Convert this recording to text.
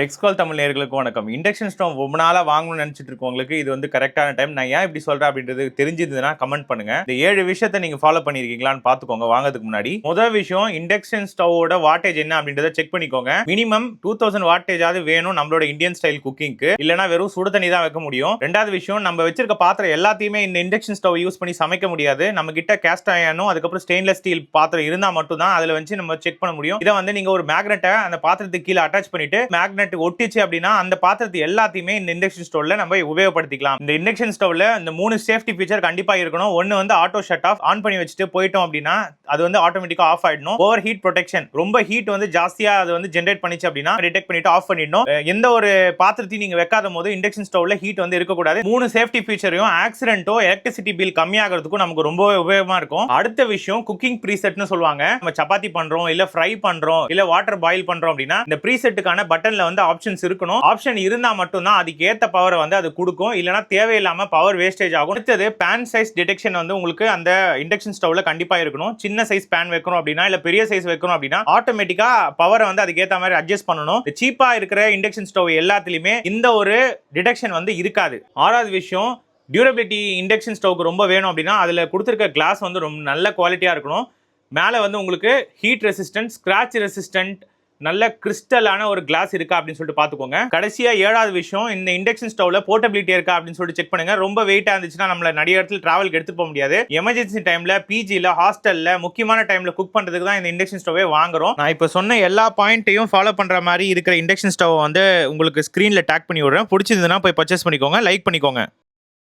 டெக்ஸ்கால் தமிழ் நேயர்களுக்கு வணக்கம். Induction stove ரொம்ப நாளா வாங்கணும்னு நினைச்சிட்டு இருக்கவங்களுக்கு இது வந்து கரெக்டான டைம். நான் ஏன் இப்படி சொல்றேன் அப்படின்றது தெரிஞ்சதுன்னா கமெண்ட் பண்ணுங்க. இந்த 7 விஷயத்தை நீங்க ஃபாலோ பண்ணிருக்கீங்களான்னு பாத்துக்கோங்க வாங்குறதுக்கு முன்னாடி. முதல் விஷயம், இண்டக்ஷன் ஸ்டவோட வாட்டேஜ் என்ன அப்படின்றத செக் பண்ணிக்கோங்க. மினிமம் 2000 வாட்டேஜ் ஆவது வேணும் நம்மளோட இந்தியன் ஸ்டைல் குக்கிங்க்கு. இல்லனா வெறும் சுடு தண்ணி தான் வைக்க முடியும். ரெண்டாவது விஷயம், நம்ம வச்சிருக்க பாத்திரம் எல்லாத்தையுமே இந்த இண்டக்ஷன் ஸ்டவ் யூஸ் பண்ணி சமைக்க முடியாது. நம்ம கிட்ட கேஸ்ட் அயனும் அதுக்கப்புறம் ஸ்டெயின்லெஸ் ஸ்டீல் பாத்திரம் இருந்தா மட்டும் தான் அதுல வச்சு நம்ம செக் பண்ண முடியும். இதை வந்து நீங்க ஒரு மேக்னெட்டை அந்த பாத்திரத்துக்கு கீழே அட்டாச் பண்ணிட்டு மேக்னெட் ஒட்டிச்சு அப்படின்னா அந்த பாத்திரத்தை எல்லாத்தையுமே இந்த இண்டக்ஷன் ஸ்டவ்ல நம்ம உபயோகப்படுத்திக்கலாம். இந்த இண்டக்ஷன் ஸ்டவ்ல இந்த 3 சேஃப்டி ஃபீச்சர் கண்டிப்பா இருக்கணும். ஒன்னு வந்து ஆட்டோ ஷட் ஆஃப். ஆன் பண்ணி வச்சுட்டு போயிட்டோம் அப்படின்னா அது வந்து ஆட்டோமேட்டிக்கா ஆஃப் ஆயிடணும். ஓவர் ஹீட் ப்ரொடெக்ஷன், ரொம்ப ஹீட் வந்து ஜாஸ்தியா அது வந்து ஜெனரேட் பண்ணிச்சு அப்படின்னா டிடெக்ட் பண்ணிட்டு ஆஃப் பண்ணிடணும். எந்த ஒரு பாத்திரத்தையும் நீங்க வைக்காத போது இண்டக்ஷன் ஸ்டவ்ல ஹீட் வந்து இருக்கக்கூடாது. 3 சேஃப்டி ஃபீச்சரையும் ஆக்சிடென்ட்டோ எலக்ட்ரிசிட்டி பில் கம்மியாகிறதுக்கும் நமக்கு ரொம்பவே உபயோகமா இருக்கும். அடுத்த விஷயம், குக்கிங் ப்ரீசெட்னு சொல்லுவாங்க. நம்ம சப்பாத்தி பண்றோம், இல்ல ஃப்ரை பண்றோம், இல்ல வாட்டர் பாயில் பண்றோம் அப்படின்னா இந்த ப்ரீசெட்டுக்கான பட்டன்ல வந்து ஆப்ஷன்ஸ் இருக்கணும். ஆப்ஷன் இருந்தா மட்டும் தான் அதுக்கு ஏத்த பவர் வந்து அது கொடுக்கும். இல்லனா தேவையில்லாம பவர் வேஸ்டேஜ் ஆகும். அடுத்தது பேன் சைஸ் டிடெக்ஷன் வந்து உங்களுக்கு அந்த இண்டக்ஷன் ஸ்டவ்ல கண்டிப்பா இருக்கணும். சின்ன சைஸ் பேன் வைக்கணும் அப்படின்னா இல்ல பெரிய சைஸ் வைக்கணும் அப்படின்னா ஆட்டோமேட்டிக்கா பவரை வந்து அதுக்கு ஏத்த மாதிரி அட்ஜஸ்ட் பண்ணணும். சீப்பா இருக்கிற இண்டக்ஷன் ஸ்டவ் எல்லாத்துலயுமே இந்த ஒரு டிடெக்ஷன் வந்து இருக்காது. ஆறாவது விஷயம், டியூரபிலிட்டி இண்டக்ஷன் ஸ்டவ்க்கு ரொம்ப வேணும் அப்படின்னா அதுல கொடுத்திருக்க கிளாஸ் வந்து ரொம்ப நல்ல குவாலிட்டியா இருக்கணும். மேல வந்து உங்களுக்கு ஹீட் ரெசிஸ்டன்ட், ஸ்கிராட்ச் ரெசிஸ்டன்ட், நல்ல கிறிஸ்டலான ஒரு கிளாஸ் இருக்கா அப்படின்னு சொல்லிட்டு பாத்துக்கோங்க. கடைசியா 7வது விஷயம், இந்த இண்டக்ஷன் ஸ்டவ்ல போர்ட்டபிலிட்டி இருக்கா அப்படின்னு சொல்லிட்டு செக் பண்ணுங்க. ரொம்ப வெயிட்டா இருந்துச்சுன்னா நம்மள நிறைய இடத்துல டிராவலுக்கு எடுத்துட்டு போக முடியாது. எமர்ஜென்சி டைம்ல, பிஜில, ஹாஸ்டல்ல, முக்கியமான டைம்ல குக் பண்றதுக்கு தான் இந்த இண்டக்ஷன் ஸ்டவ்வே வாங்குறோம். நான் இப்ப சொன்ன எல்லா பாயிண்ட்டையும் ஃபாலோ பண்ற மாதிரி இருக்கிற இண்டக்ஷன் ஸ்டவ் வந்து உங்களுக்கு ஸ்கிரீன்ல டேக் பண்ணி விடுறேன். பிடிச்சிருந்ததுன்னா போய் பர்ச்சேஸ் பண்ணிக்கோங்க, லைக் பண்ணிக்கோங்க.